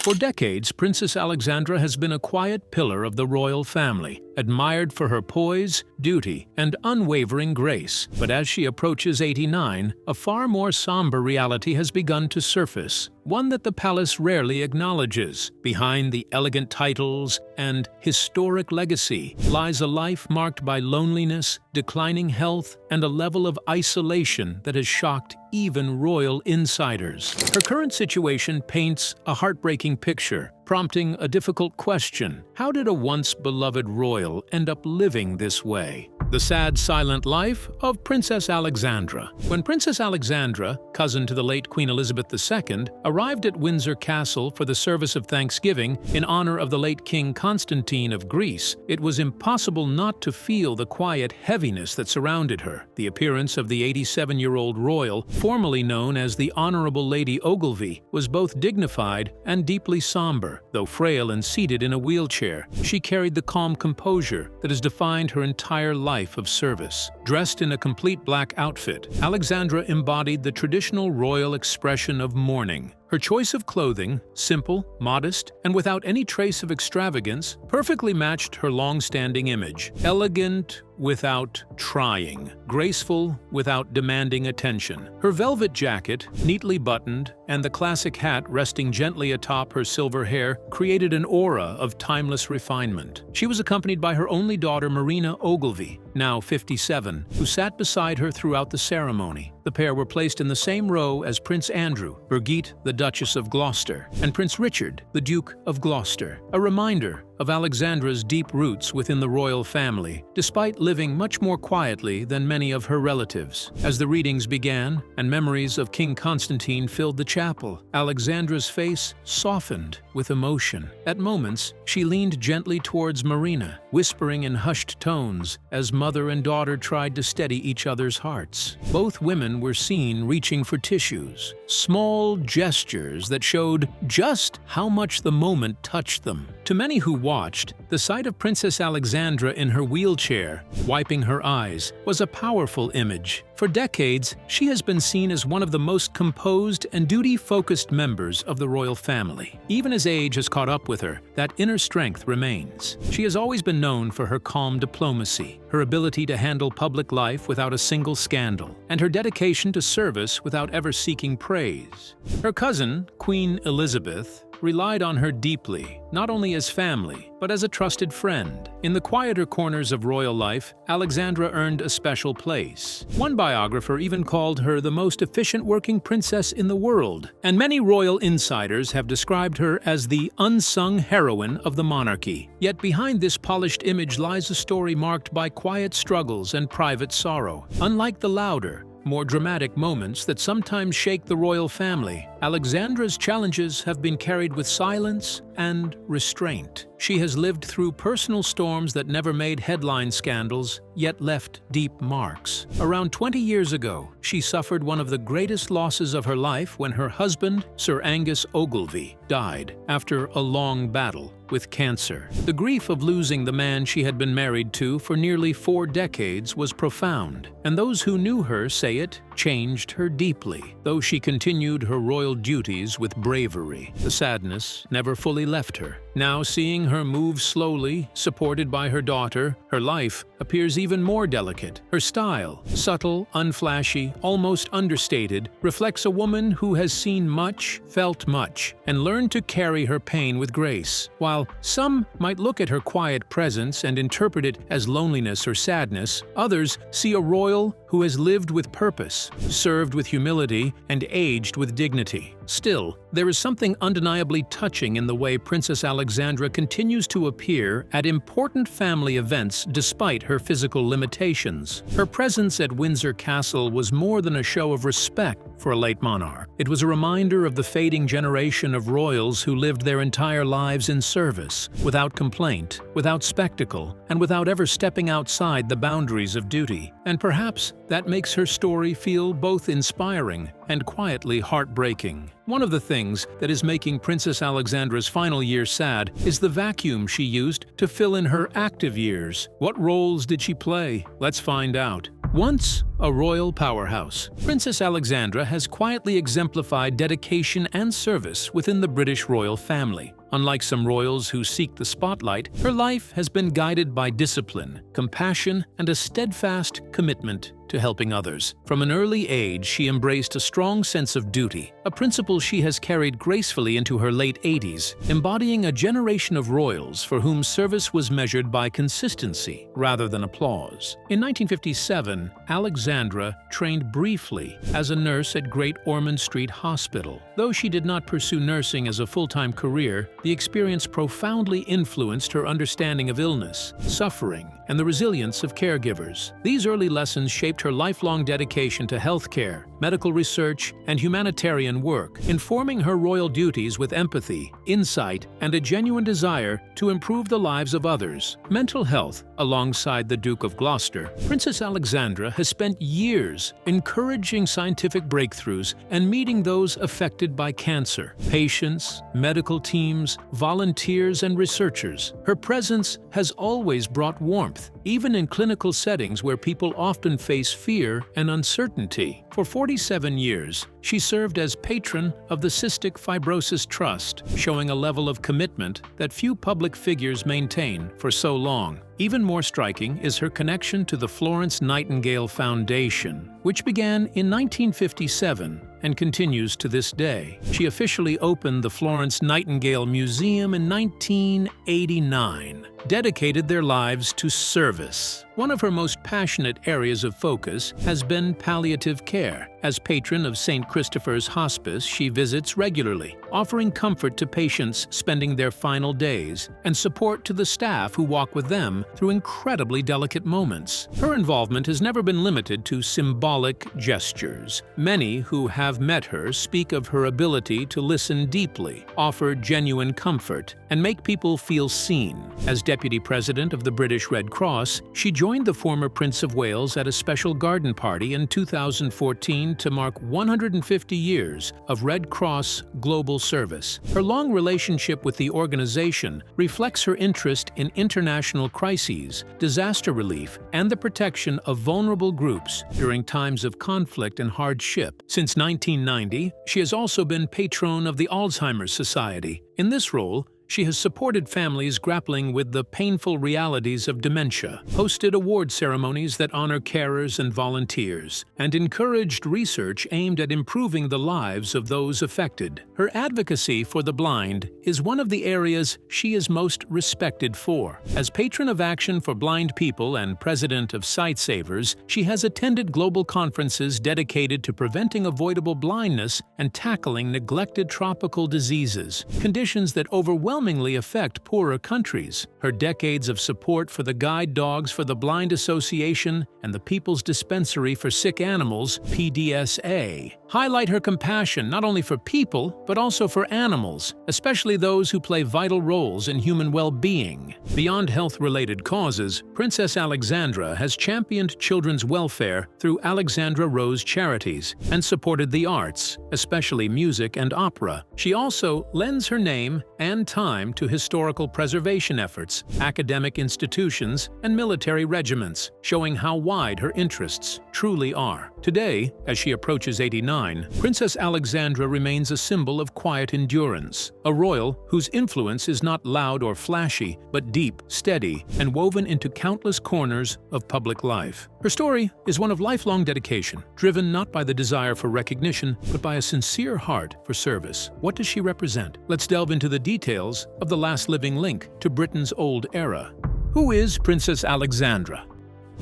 For decades, Princess Alexandra has been a quiet pillar of the royal family, admired for her poise, duty, and unwavering grace. But as she approaches 89, a far more somber reality has begun to surface, one that the palace rarely acknowledges. Behind the elegant titles and historic legacy lies a life marked by loneliness, declining health, and a level of isolation that has shocked even royal insiders. Her current situation paints a heartbreaking picture, prompting a difficult question: how did a once beloved royal end up living this way? The sad, silent life of Princess Alexandra. When Princess Alexandra, cousin to the late Queen Elizabeth II, arrived at Windsor Castle for the service of Thanksgiving in honor of the late King Constantine of Greece, it was impossible not to feel the quiet heaviness that surrounded her. The appearance of the 87-year-old royal, formerly known as the Honorable Lady Ogilvy, was both dignified and deeply somber. Though frail and seated in a wheelchair, she carried the calm composure that has defined her entire life of service. Dressed in a complete black outfit, Alexandra embodied the traditional royal expression of mourning. Her choice of clothing, simple, modest, and without any trace of extravagance, perfectly matched her long-standing image. Elegant without trying, graceful without demanding attention. Her velvet jacket, neatly buttoned, and the classic hat resting gently atop her silver hair created an aura of timeless refinement. She was accompanied by her only daughter Marina Ogilvy, now 57, who sat beside her throughout the ceremony. The pair were placed in the same row as Prince Andrew, Birgitte, the Duchess of Gloucester, and Prince Richard, the Duke of Gloucester, a reminder of Alexandra's deep roots within the royal family, despite living much more quietly than many of her relatives. As the readings began and memories of King Constantine filled the chapel, Alexandra's face softened with emotion. At moments, she leaned gently towards Marina, whispering in hushed tones as mother and daughter tried to steady each other's hearts. Both women were seen reaching for tissues, small gestures that showed just how much the moment touched them. To many who watched, the sight of Princess Alexandra in her wheelchair, wiping her eyes, was a powerful image. For decades, she has been seen as one of the most composed and duty-focused members of the royal family. Even as age has caught up with her, that inner strength remains. She has always been known for her calm diplomacy, her ability to handle public life without a single scandal, and her dedication to service without ever seeking praise. Her cousin, Queen Elizabeth, relied on her deeply, not only as family, but as a trusted friend. In the quieter corners of royal life, Alexandra earned a special place. One biographer even called her the most efficient working princess in the world, and many royal insiders have described her as the unsung heroine of the monarchy. Yet behind this polished image lies a story marked by quiet struggles and private sorrow. Unlike the louder, more dramatic moments that sometimes shake the royal family, Alexandra's challenges have been carried with silence and restraint. She has lived through personal storms that never made headline scandals, yet left deep marks. Around 20 years ago, she suffered one of the greatest losses of her life when her husband, Sir Angus Ogilvy, died after a long battle with cancer. The grief of losing the man she had been married to for nearly 4 decades was profound, and those who knew her say it changed her deeply. Though she continued her royal duties with bravery, the sadness never fully left her. Now, seeing her move slowly, supported by her daughter, her life appears even more delicate. Her style, subtle, unflashy, almost understated, reflects a woman who has seen much, felt much, and learned to carry her pain with grace. While some might look at her quiet presence and interpret it as loneliness or sadness, others see a royal who has lived with purpose, served with humility, and aged with dignity. Still, there is something undeniably touching in the way Princess Alexandra continues to appear at important family events despite her physical limitations. Her presence at Windsor Castle was more than a show of respect for a late monarch. It was a reminder of the fading generation of royals who lived their entire lives in service, without complaint, without spectacle, and without ever stepping outside the boundaries of duty. And perhaps that makes her story feel both inspiring and quietly heartbreaking. One of the things that is making Princess Alexandra's final year sad is the vacuum she used to fill in her active years. What roles did she play? Let's find out. Once a royal powerhouse, Princess Alexandra has quietly exemplified dedication and service within the British royal family. Unlike some royals who seek the spotlight, her life has been guided by discipline, compassion, and a steadfast commitment to helping others. From an early age, she embraced a strong sense of duty, a principle she has carried gracefully into her late 80s, embodying a generation of royals for whom service was measured by consistency rather than applause. In 1957, Alexandra trained briefly as a nurse at Great Ormond Street Hospital. Though she did not pursue nursing as a full-time career, the experience profoundly influenced her understanding of illness, suffering, and the resilience of caregivers. These early lessons shaped her lifelong dedication to healthcare, medical research, and humanitarian work, informing her royal duties with empathy, insight, and a genuine desire to improve the lives of others. Mental health. Alongside the Duke of Gloucester, Princess Alexandra has spent years encouraging scientific breakthroughs and meeting those affected by cancer. Patients, medical teams, volunteers, and researchers. Her presence has always brought warmth, even in clinical settings where people often face fear and uncertainty. For 47 years, she served as patron of the Cystic Fibrosis Trust, showing a level of commitment that few public figures maintain for so long. Even more striking is her connection to the Florence Nightingale Foundation, which began in 1957 and continues to this day. She officially opened the Florence Nightingale Museum in 1989, dedicated their lives to service. One of her most passionate areas of focus has been palliative care. As patron of St. Christopher's Hospice, she visits regularly, offering comfort to patients spending their final days and support to the staff who walk with them through incredibly delicate moments. Her involvement has never been limited to symbolic gestures. Many who have met her speak of her ability to listen deeply, offer genuine comfort, and make people feel seen. As Deputy President of the British Red Cross, she joined the former Prince of Wales at a special garden party in 2014 to mark 150 years of Red Cross global service. Her long relationship with the organization reflects her interest in international crises, disaster relief, and the protection of vulnerable groups during times of conflict and hardship. Since 1990, she has also been patron of the Alzheimer's Society. In this role, she has supported families grappling with the painful realities of dementia, hosted award ceremonies that honor carers and volunteers, and encouraged research aimed at improving the lives of those affected. Her advocacy for the blind is one of the areas she is most respected for. As patron of Action for Blind People and president of Sightsavers, she has attended global conferences dedicated to preventing avoidable blindness and tackling neglected tropical diseases, conditions that overwhelmingly affect poorer countries. Her decades of support for the Guide Dogs for the Blind Association and the People's Dispensary for Sick Animals, PDSA, highlight her compassion not only for people, but also for animals, especially those who play vital roles in human well-being. Beyond health-related causes, Princess Alexandra has championed children's welfare through Alexandra Rose Charities and supported the arts, especially music and opera. She also lends her name and time to historical preservation efforts, academic institutions, and military regiments, showing how wide her interests truly are. Today, as she approaches 89, Princess Alexandra remains a symbol of quiet endurance, a royal whose influence is not loud or flashy, but deep, steady, and woven into countless corners of public life. Her story is one of lifelong dedication, driven not by the desire for recognition, but by a sincere heart for service. What does she represent? Let's delve into the details of the last living link to Britain's old era. Who is Princess Alexandra?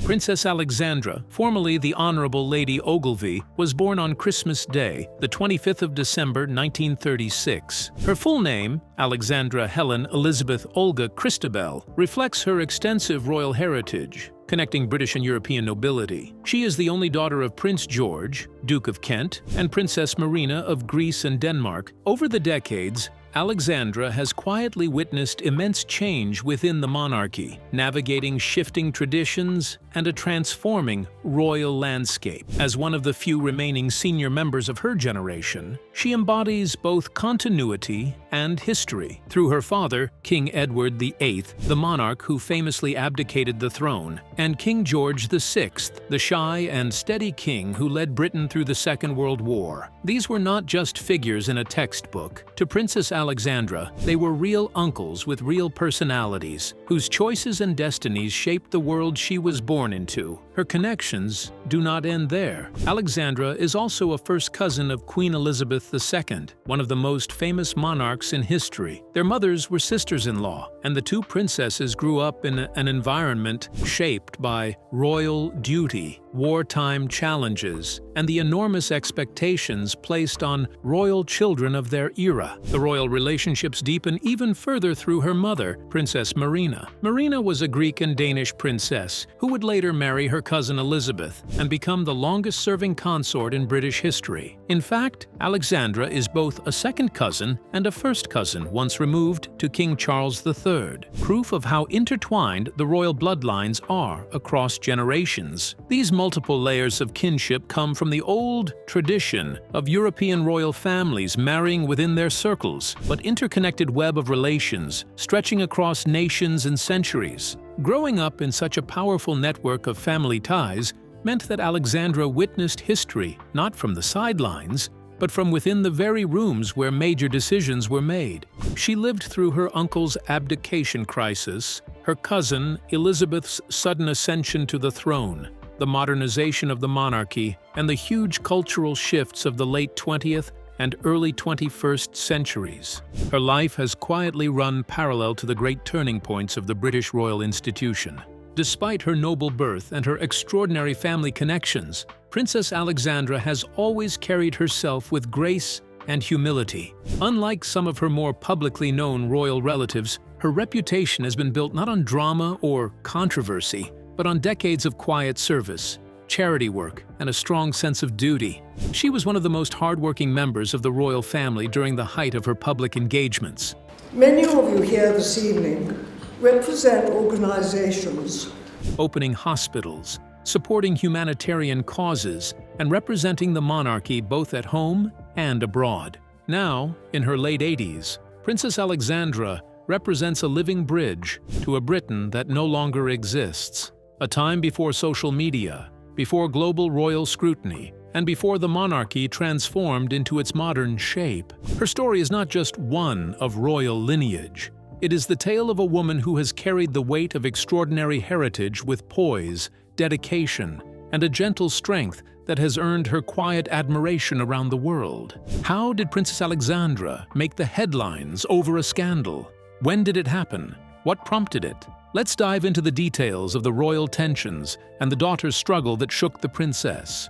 Princess Alexandra, formerly the Honourable Lady Ogilvy, was born on Christmas Day, the 25th of December 1936. Her full name, Alexandra Helen Elizabeth Olga Christabel, reflects her extensive royal heritage, connecting British and European nobility. She is the only daughter of Prince George, Duke of Kent, and Princess Marina of Greece and Denmark. Over the decades, Alexandra has quietly witnessed immense change within the monarchy, navigating shifting traditions and a transforming royal landscape. As one of the few remaining senior members of her generation, she embodies both continuity and history. Through her father, King Edward VIII, the monarch who famously abdicated the throne, and King George VI, the shy and steady king who led Britain through the Second World War. These were not just figures in a textbook. To Princess Alexandra, they were real uncles with real personalities, whose choices and destinies shaped the world she was born into. Her connections do not end there. Alexandra is also a first cousin of Queen Elizabeth II, one of the most famous monarchs in history. Their mothers were sisters-in-law, and the two princesses grew up in an environment shaped by royal duty, wartime challenges, and the enormous expectations placed on royal children of their era. The royal relationships deepen even further through her mother, Princess Marina. Marina was a Greek and Danish princess who would later marry her cousin Elizabeth and become the longest-serving consort in British history. In fact, Alexandra is both a second cousin and a first cousin once removed to King Charles III, proof of how intertwined the royal bloodlines are across generations. These multiple layers of kinship come from the old tradition of European royal families marrying within their circles, but interconnected web of relations stretching across nations and centuries. Growing up in such a powerful network of family ties meant that Alexandra witnessed history not from the sidelines, but from within the very rooms where major decisions were made. She lived through her uncle's abdication crisis, her cousin Elizabeth's sudden ascension to the throne, the modernization of the monarchy, and the huge cultural shifts of the late 20th and early 21st centuries. Her life has quietly run parallel to the great turning points of the British royal institution. Despite her noble birth and her extraordinary family connections, Princess Alexandra has always carried herself with grace and humility. Unlike some of her more publicly known royal relatives, her reputation has been built not on drama or controversy, but on decades of quiet service, charity work, and a strong sense of duty. She was one of the most hardworking members of the royal family during the height of her public engagements. Many of you here this evening represent organizations Opening hospitals, supporting humanitarian causes, and representing the monarchy both at home and abroad. Now, in her late 80s, Princess Alexandra represents a living bridge to a Britain that no longer exists. A time before social media, before global royal scrutiny, and before the monarchy transformed into its modern shape. Her story is not just one of royal lineage. It is the tale of a woman who has carried the weight of extraordinary heritage with poise, dedication, and a gentle strength that has earned her quiet admiration around the world. How did Princess Alexandra make the headlines over a scandal? When did it happen? What prompted it? Let's dive into the details of the royal tensions and the daughter's struggle that shook the princess.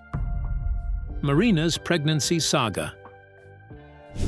Marina's pregnancy saga.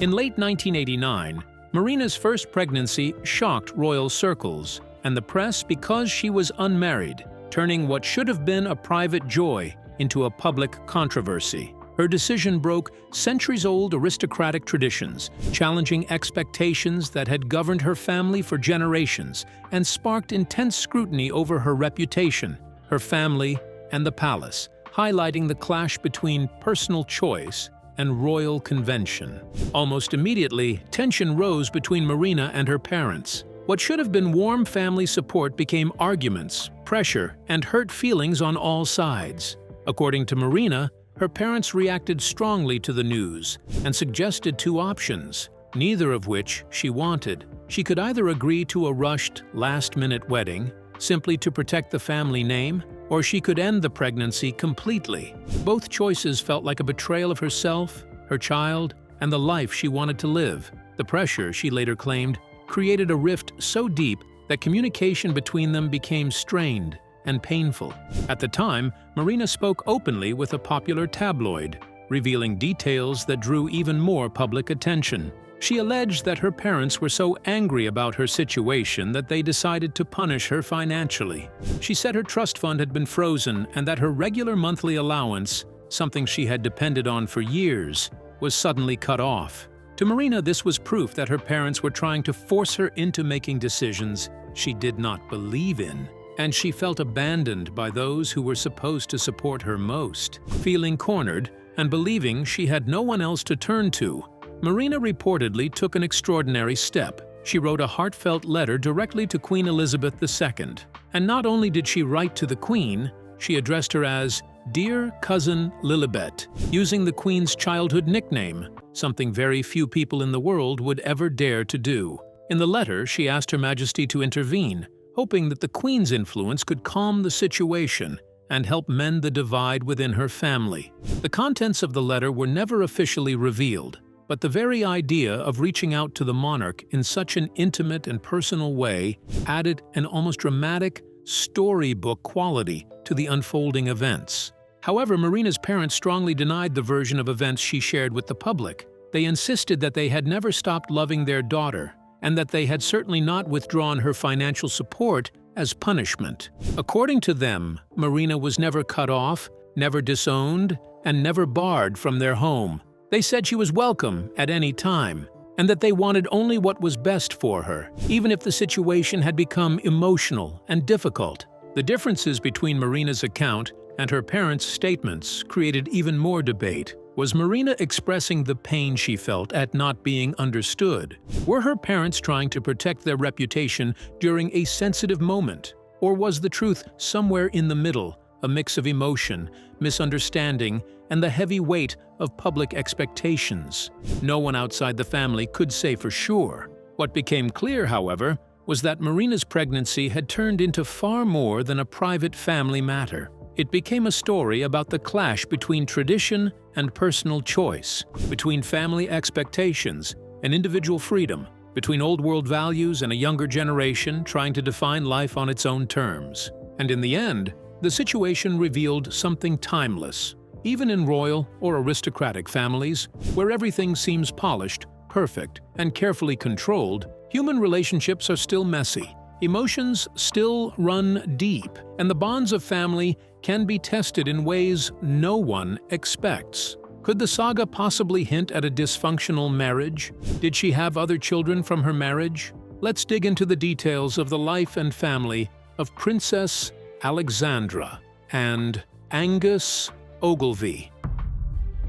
In late 1989, Marina's first pregnancy shocked royal circles and the press because she was unmarried, turning what should have been a private joy into a public controversy. Her decision broke centuries-old aristocratic traditions, challenging expectations that had governed her family for generations, and sparked intense scrutiny over her reputation, her family, and the palace, highlighting the clash between personal choice and royal convention. Almost immediately, tension rose between Marina and her parents. What should have been warm family support became arguments, pressure, and hurt feelings on all sides. According to Marina, her parents reacted strongly to the news and suggested two options, neither of which she wanted. She could either agree to a rushed, last-minute wedding, simply to protect the family name, or she could end the pregnancy completely. Both choices felt like a betrayal of herself, her child, and the life she wanted to live. The pressure, she later claimed, created a rift so deep that communication between them became strained and painful. At the time, Marina spoke openly with a popular tabloid, revealing details that drew even more public attention. She alleged that her parents were so angry about her situation that they decided to punish her financially. She said her trust fund had been frozen and that her regular monthly allowance, something she had depended on for years, was suddenly cut off. To Marina, this was proof that her parents were trying to force her into making decisions she did not believe in, and she felt abandoned by those who were supposed to support her most. Feeling cornered and believing she had no one else to turn to, Marina reportedly took an extraordinary step. She wrote a heartfelt letter directly to Queen Elizabeth II. And not only did she write to the Queen, she addressed her as "Dear Cousin Lilibet," using the Queen's childhood nickname, something very few people in the world would ever dare to do. In the letter, she asked Her Majesty to intervene, hoping that the Queen's influence could calm the situation and help mend the divide within her family. The contents of the letter were never officially revealed, but the very idea of reaching out to the monarch in such an intimate and personal way added an almost dramatic, storybook quality to the unfolding events. However, Marina's parents strongly denied the version of events she shared with the public. They insisted that they had never stopped loving their daughter, and that they had certainly not withdrawn her financial support as punishment. According to them, Marina was never cut off, never disowned, and never barred from their home. They said she was welcome at any time, and that they wanted only what was best for her, even if the situation had become emotional and difficult. The differences between Marina's account and her parents' statements created even more debate. Was Marina expressing the pain she felt at not being understood? Were her parents trying to protect their reputation during a sensitive moment? Or was the truth somewhere in the middle, a mix of emotion, misunderstanding, and the heavy weight of public expectations? No one outside the family could say for sure. What became clear, however, was that Marina's pregnancy had turned into far more than a private family matter. It became a story about the clash between tradition and personal choice, between family expectations and individual freedom, between old-world values and a younger generation trying to define life on its own terms. And in the end, the situation revealed something timeless. Even in royal or aristocratic families, where everything seems polished, perfect, and carefully controlled, human relationships are still messy. Emotions still run deep, and the bonds of family can be tested in ways no one expects. Could the saga possibly hint at a dysfunctional marriage? Did she have other children from her marriage? Let's dig into the details of the life and family of Princess Alexandra and Angus Ogilvy.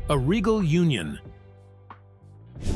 A regal union.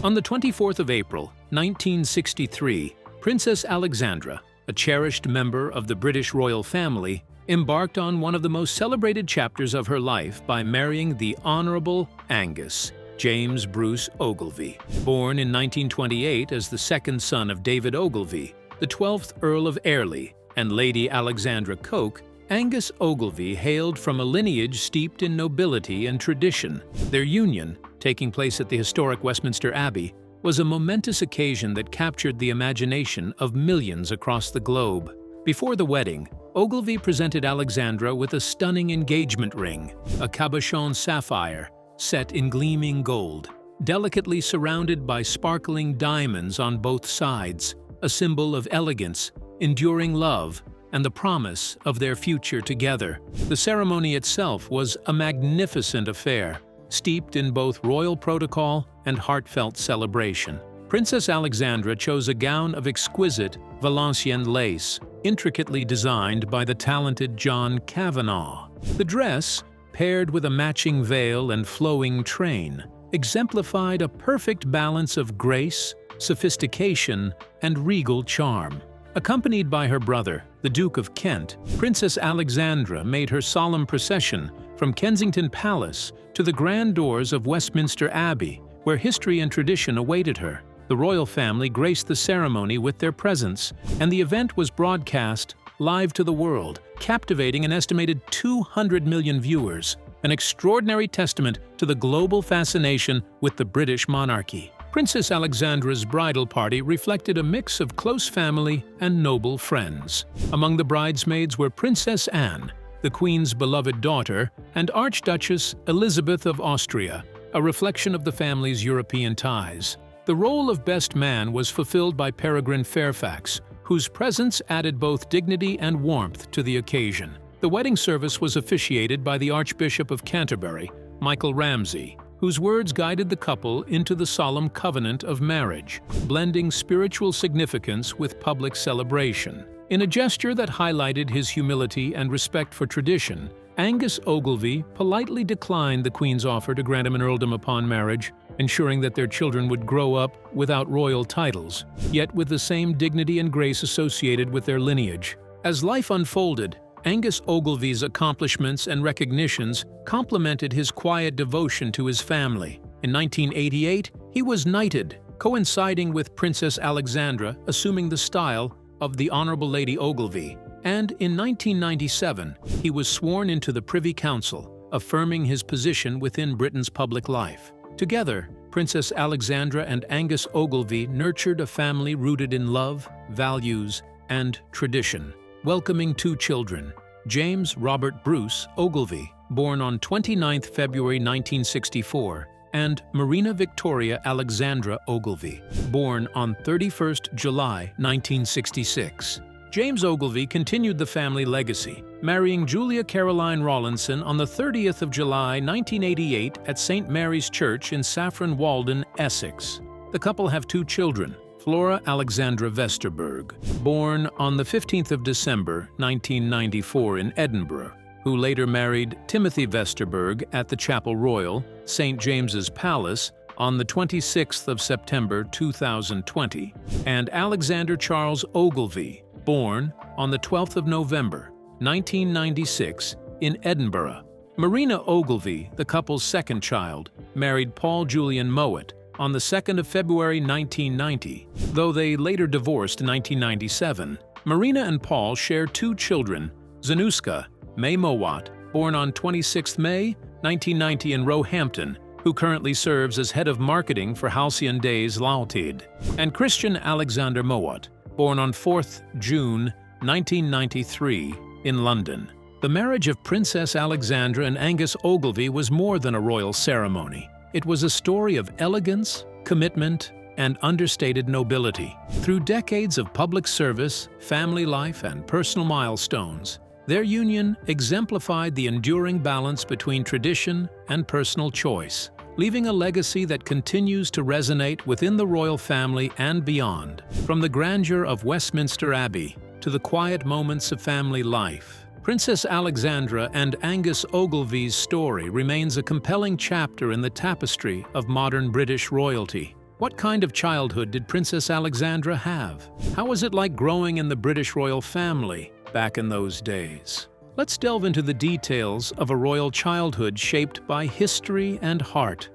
On the 24th of April, 1963, Princess Alexandra, a cherished member of the British royal family, embarked on one of the most celebrated chapters of her life by marrying the Honourable Angus, James Bruce Ogilvy. Born in 1928 as the second son of David Ogilvy, the 12th Earl of Airlie, and Lady Alexandra Coke, Angus Ogilvy hailed from a lineage steeped in nobility and tradition. Their union, taking place at the historic Westminster Abbey, was a momentous occasion that captured the imagination of millions across the globe. Before the wedding, Ogilvy presented Alexandra with a stunning engagement ring, a cabochon sapphire set in gleaming gold, delicately surrounded by sparkling diamonds on both sides, a symbol of elegance, enduring love, and the promise of their future together. The ceremony itself was a magnificent affair, steeped in both royal protocol and heartfelt celebration. Princess Alexandra chose a gown of exquisite Valenciennes lace, intricately designed by the talented John Kavanagh. The dress, paired with a matching veil and flowing train, exemplified a perfect balance of grace, sophistication, and regal charm. Accompanied by her brother, the Duke of Kent, Princess Alexandra made her solemn procession from Kensington Palace to the grand doors of Westminster Abbey, where history and tradition awaited her. The royal family graced the ceremony with their presence, and the event was broadcast live to the world, captivating an estimated 200 million viewers, an extraordinary testament to the global fascination with the British monarchy. Princess Alexandra's bridal party reflected a mix of close family and noble friends. Among the bridesmaids were Princess Anne, the Queen's beloved daughter, and Archduchess Elizabeth of Austria, a reflection of the family's European ties. The role of best man was fulfilled by Peregrine Fairfax, whose presence added both dignity and warmth to the occasion. The wedding service was officiated by the Archbishop of Canterbury, Michael Ramsey, whose words guided the couple into the solemn covenant of marriage, blending spiritual significance with public celebration. In a gesture that highlighted his humility and respect for tradition, Angus Ogilvy politely declined the Queen's offer to grant him an earldom upon marriage, ensuring that their children would grow up without royal titles, yet with the same dignity and grace associated with their lineage. As life unfolded, Angus Ogilvy's accomplishments and recognitions complemented his quiet devotion to his family. In 1988, he was knighted, coinciding with Princess Alexandra assuming the style of the Honourable Lady Ogilvy, and in 1997, he was sworn into the Privy Council, affirming his position within Britain's public life. Together, Princess Alexandra and Angus Ogilvy nurtured a family rooted in love, values, and tradition, welcoming two children, James Robert Bruce Ogilvy, born on 29 February 1964, and Marina Victoria Alexandra Ogilvy, born on 31 July 1966. James Ogilvy continued the family legacy, marrying Julia Caroline Rawlinson on the 30th of July 1988 at St. Mary's Church in Saffron Walden, Essex. The couple have two children, Flora Alexandra Vesterberg, born on the 15th of December 1994 in Edinburgh, who later married Timothy Vesterberg at the Chapel Royal, St. James's Palace, on the 26th of September 2020, and Alexander Charles Ogilvy, born on the 12th of November 1996 in Edinburgh. Marina Ogilvy, the couple's second child, married Paul Julian Mowat on the 2nd of February 1990. Though they later divorced in 1997, Marina and Paul share two children, Zanuska May Mowat, born on 26 May 1990 in Roehampton, who currently serves as head of marketing for Halcyon Days Limited, and Christian Alexander Mowat, born on 4th June 1993 in London. The marriage of Princess Alexandra and Angus Ogilvy was more than a royal ceremony. It was a story of elegance, commitment, and understated nobility. Through decades of public service, family life, and personal milestones, their union exemplified the enduring balance between tradition and personal choice, leaving a legacy that continues to resonate within the royal family and beyond. From the grandeur of Westminster Abbey to the quiet moments of family life, Princess Alexandra and Angus Ogilvy's story remains a compelling chapter in the tapestry of modern British royalty. What kind of childhood did Princess Alexandra have? How was it like growing in the British royal family back in those days? Let's delve into the details of a royal childhood shaped by history and heart.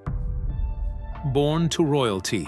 Born to royalty.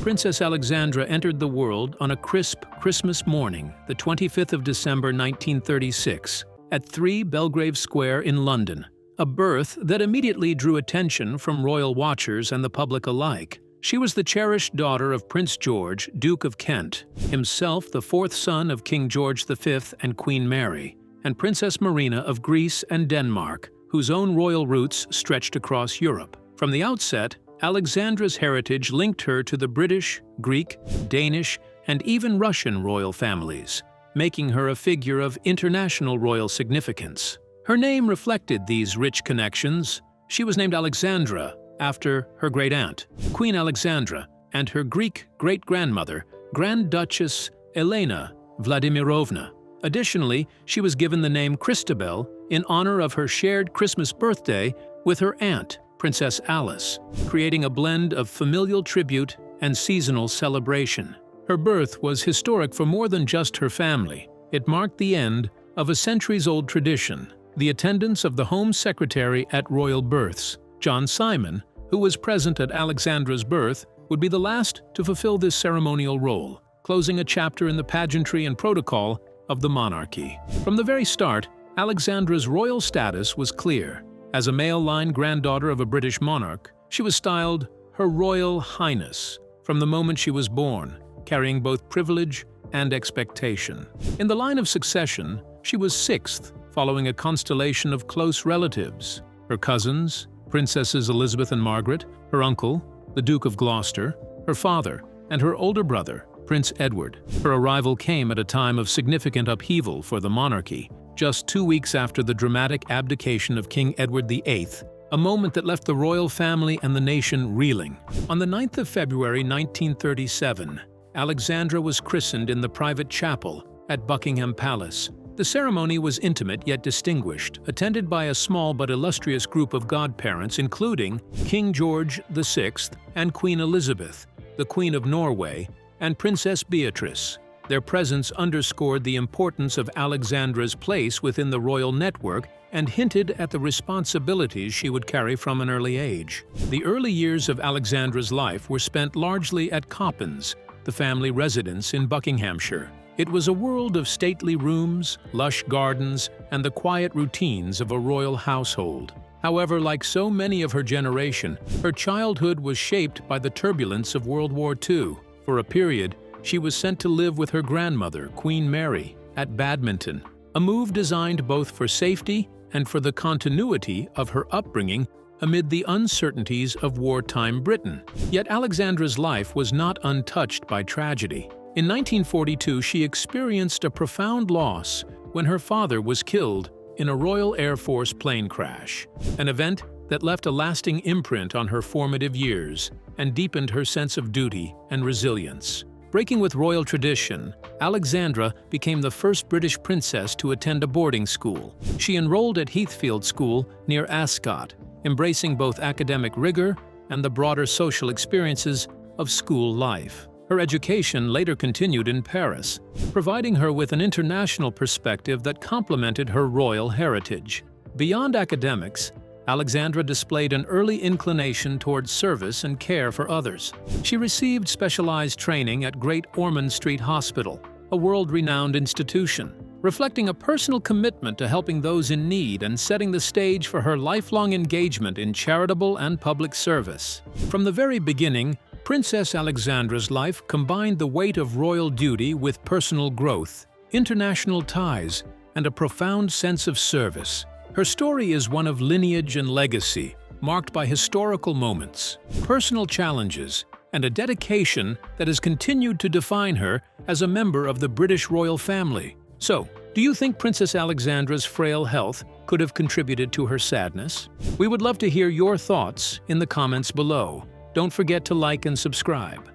Princess Alexandra entered the world on a crisp Christmas morning, the 25th of December 1936, at 3 Belgrave Square in London, a birth that immediately drew attention from royal watchers and the public alike. She was the cherished daughter of Prince George, Duke of Kent, himself the fourth son of King George V and Queen Mary, and Princess Marina of Greece and Denmark, whose own royal roots stretched across Europe. From the outset, Alexandra's heritage linked her to the British, Greek, Danish, and even Russian royal families, making her a figure of international royal significance. Her name reflected these rich connections. She was named Alexandra after her great-aunt, Queen Alexandra, and her Greek great-grandmother, Grand Duchess Elena Vladimirovna. Additionally, she was given the name Christabel in honor of her shared Christmas birthday with her aunt, Princess Alice, creating a blend of familial tribute and seasonal celebration. Her birth was historic for more than just her family. It marked the end of a centuries-old tradition, the attendance of the Home Secretary at royal births. John Simon, who was present at Alexandra's birth, would be the last to fulfill this ceremonial role, closing a chapter in the pageantry and protocol of the monarchy. From the very start, Alexandra's royal status was clear. As a male-line granddaughter of a British monarch, she was styled Her Royal Highness from the moment she was born, carrying both privilege and expectation. In the line of succession, she was sixth, following a constellation of close relatives: her cousins, Princesses Elizabeth and Margaret, her uncle, the Duke of Gloucester, her father, and her older brother, Prince Edward. Her arrival came at a time of significant upheaval for the monarchy, just 2 weeks after the dramatic abdication of King Edward VIII a moment that left the royal family and the nation reeling. On the 9th of February 1937, Alexandra was christened in the private chapel at Buckingham Palace. The ceremony was intimate yet distinguished, attended by a small but illustrious group of godparents including King George VI and Queen Elizabeth, the Queen of Norway, and Princess Beatrice. Their presence underscored the importance of Alexandra's place within the royal network and hinted at the responsibilities she would carry from an early age. The early years of Alexandra's life were spent largely at Coppens, the family residence in Buckinghamshire. It was a world of stately rooms, lush gardens, and the quiet routines of a royal household. However, like so many of her generation, her childhood was shaped by the turbulence of World War II. For a period, she was sent to live with her grandmother, Queen Mary, at Badminton, a move designed both for safety and for the continuity of her upbringing amid the uncertainties of wartime Britain. Yet Alexandra's life was not untouched by tragedy. In 1942, she experienced a profound loss when her father was killed in a Royal Air Force plane crash, an event that left a lasting imprint on her formative years and deepened her sense of duty and resilience. Breaking with royal tradition, Alexandra became the first British princess to attend a boarding school. She enrolled at Heathfield School near Ascot, embracing both academic rigor and the broader social experiences of school life. Her education later continued in Paris, providing her with an international perspective that complemented her royal heritage. Beyond academics, Alexandra displayed an early inclination towards service and care for others. She received specialized training at Great Ormond Street Hospital, a world-renowned institution, reflecting a personal commitment to helping those in need and setting the stage for her lifelong engagement in charitable and public service. From the very beginning, Princess Alexandra's life combined the weight of royal duty with personal growth, international ties, and a profound sense of service. Her story is one of lineage and legacy, marked by historical moments, personal challenges, and a dedication that has continued to define her as a member of the British royal family. So, do you think Princess Alexandra's frail health could have contributed to her sadness? We would love to hear your thoughts in the comments below. Don't forget to like and subscribe.